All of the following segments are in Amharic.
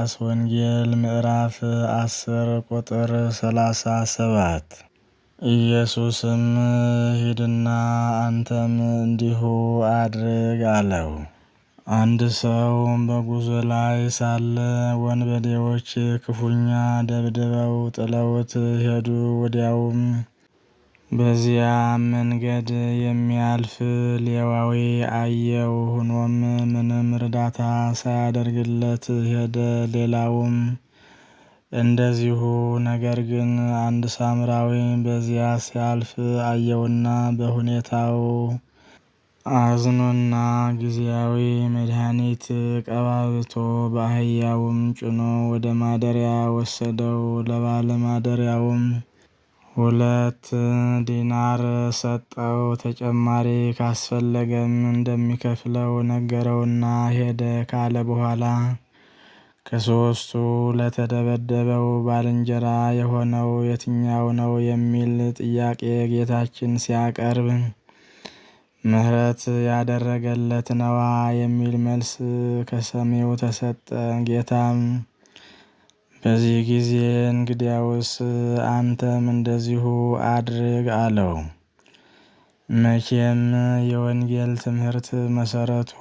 ሉቃስ ወንጌል ምዕራፍ 10 ቁጥር 37 ኢየሱስም ሂድና አንተም እንዲሁ አድርግ አለው። አንድ ሰው በጉዞ ላይ ሳለ ወንበዴዎች ክፉኛ ደብድበው ጥለውት ሄዱ። ወዲያውም በዚያ መንገድ የሚያልፍ ሌዋዊ አየው። ሆኖም ምንም እርዳታ ሳያደርግለት ሄደ። ሌላውም እንደዚሁ። ነገር ግን አንድ ሳምራዊ በዚያ ሲያልፍ አየውና በሁኔታው አዝኖና ጊዜያዊ መድኃኒት ቀባብቶ በአህያውም ጭኖ ወደ ማደሪያ ወሰደው። ለባለ ማደሪያውም 2 ዲናር ሰጠው። ተጨማሪ ካስፈለገም እንደሚከፍለው ነገረውና ሄደ። ካለ በኋላ ከሦስቱ ለተደበደበው ባልንጀራ የሆነው የትኛው ነው የሚል ጥያቄ ጌታችን ሲያቀርብ ምሕረት ያደረገለት ነዋ የሚል መልስ ከሰሚው ተሰጠ። ጌታም በዚህ ጊዜ እንግዲያውስ አንተም እንደዚሁ አድርግ አለው። መቼም የወንጌል ትምህርት መሰረቱ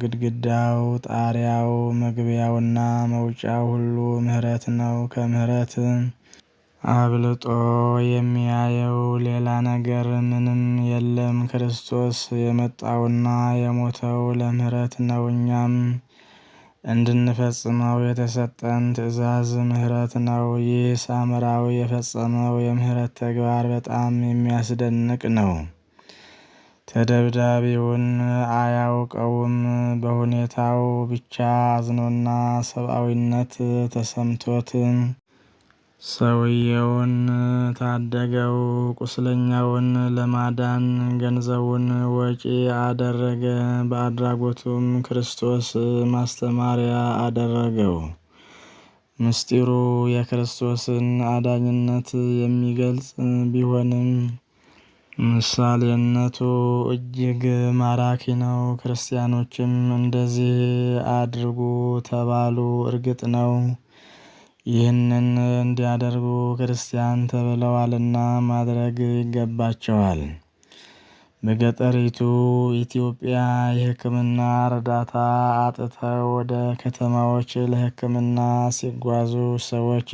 ግድግዳው፣ ጣሪያው፣ መግቢያውና መውጫው ሁሉ ምሕረት ነው። ከምሕረት አብልጦ የሚያየው ሌላ ነገር ምንም የለም። ክርስቶስ የመጣውና የሞተው ለምሕረት ነው። እኛም እንድንፈጽመው የተሰጠን ትእዛዝ ምሕረት ነው። ይህ ሳምራዊ የፈጸመው የምሕረት ተግባር በጣም የሚያስደንቅ ነው። ተደብዳቢውን አያውቀውም። በሁኔታው ብቻ አዝኖና ሰብአዊነት ተሰምቶት ሰውየውን ታደገው። ቁስለኛውን ለማዳን ገንዘቡን ወጪ አደረገ። በአድራጎቱም ክርስቶስ ማስተማሪያ አደረገው። ምስጢሩ የክርስቶስን አዳኝነት የሚገልጽ ቢሆንም ምሳሌነቱ እጅግ ማራኪ ነው። ክርስቲያኖችም እንደዚህ አድርጉ ተባሉ። እርግጥ ነው ይህንን እንዲያደርጉ ክርስቲያን ተብለዋልና ማድረግ ይገባቸዋል። በገጠሪቱ ኢትዮጵያ የሕክምና እርዳታ አጥተው ወደ ከተማዎች ለሕክምና ሲጓዙ ሰዎች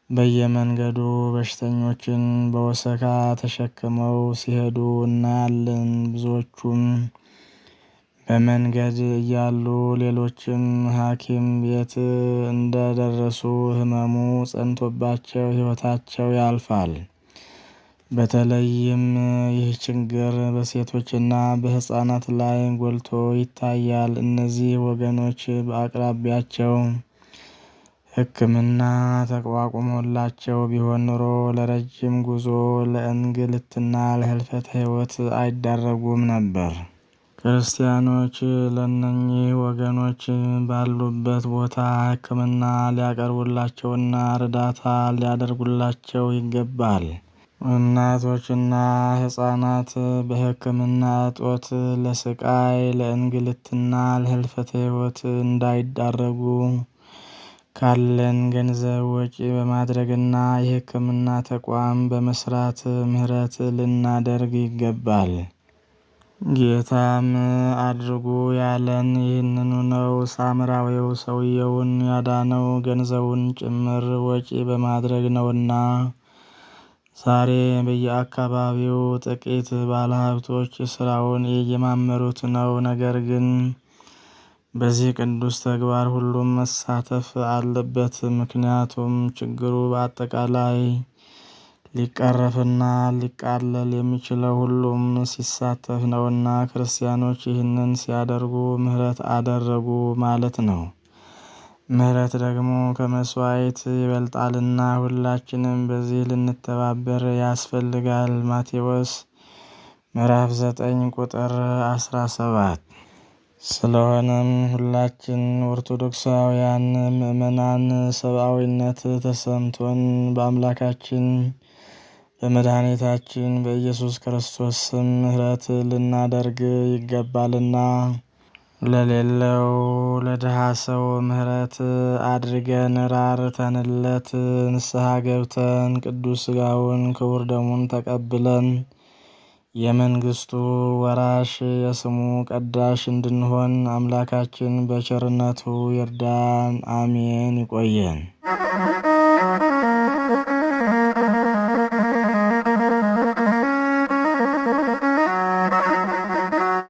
በየመንገዱ በሽተኞችን በወሰካ ተሸክመው ሲሄዱ እናያለን። ብዙዎቹም በመንገድ እያሉ ሌሎችም ሐኪም ቤት እንደደረሱ ሕመሙ ጸንቶባቸው ሕይወታቸው ያልፋል። በተለይም ይህ ችግር በሴቶችና በሕፃናት ላይ ጎልቶ ይታያል። እነዚህ ወገኖች በአቅራቢያቸው ሕክምና ተቋቁሞላቸው ቢሆን ኖሮ ለረጅም ጉዞ፣ ለእንግልትና ለህልፈተ ሕይወት አይዳረጉም ነበር። ክርስቲያኖች ለእነኚህ ወገኖች ባሉበት ቦታ ሕክምና ሊያቀርቡላቸውና እርዳታ ሊያደርጉላቸው ይገባል። እናቶችና ሕፃናት በሕክምና እጦት ለስቃይ፣ ለእንግልትና ለህልፈተ ሕይወት እንዳይዳረጉ ካለን ገንዘብ ወጪ በማድረግና የሕክምና ተቋም በመስራት ምሕረት ልናደርግ ይገባል። ጌታም አድርጉ ያለን ይህንኑ ነው። ሳምራዊው ሰውየውን ያዳነው ገንዘቡን ጭምር ወጪ በማድረግ ነውና። ዛሬ በየአካባቢው ጥቂት ባለሀብቶች ስራውን እየጀማመሩት ነው። ነገር ግን በዚህ ቅዱስ ተግባር ሁሉም መሳተፍ አለበት። ምክንያቱም ችግሩ በአጠቃላይ ሊቀረፍና ሊቃለል የሚችለው ሁሉም ሲሳተፍ ነውና። ክርስቲያኖች ይህንን ሲያደርጉ ምሕረት አደረጉ ማለት ነው። ምሕረት ደግሞ ከመስዋዕት ይበልጣልና ሁላችንም በዚህ ልንተባበር ያስፈልጋል። ማቴዎስ ምዕራፍ 9 ቁጥር 17። ስለሆነም ሁላችን ኦርቶዶክሳውያን ምዕመናን ሰብአዊነት ተሰምቶን በአምላካችን በመድኃኒታችን በኢየሱስ ክርስቶስ ስም ምሕረት ልናደርግ ይገባልና ለሌለው ለድሃ ሰው ምሕረት አድርገን ራርተንለት ንስሐ ገብተን ቅዱስ ሥጋውን ክቡር ደሙን ተቀብለን የመንግስቱ ወራሽ የስሙ ቀዳሽ እንድንሆን አምላካችን በቸርነቱ ይርዳን። አሜን። ይቆየን።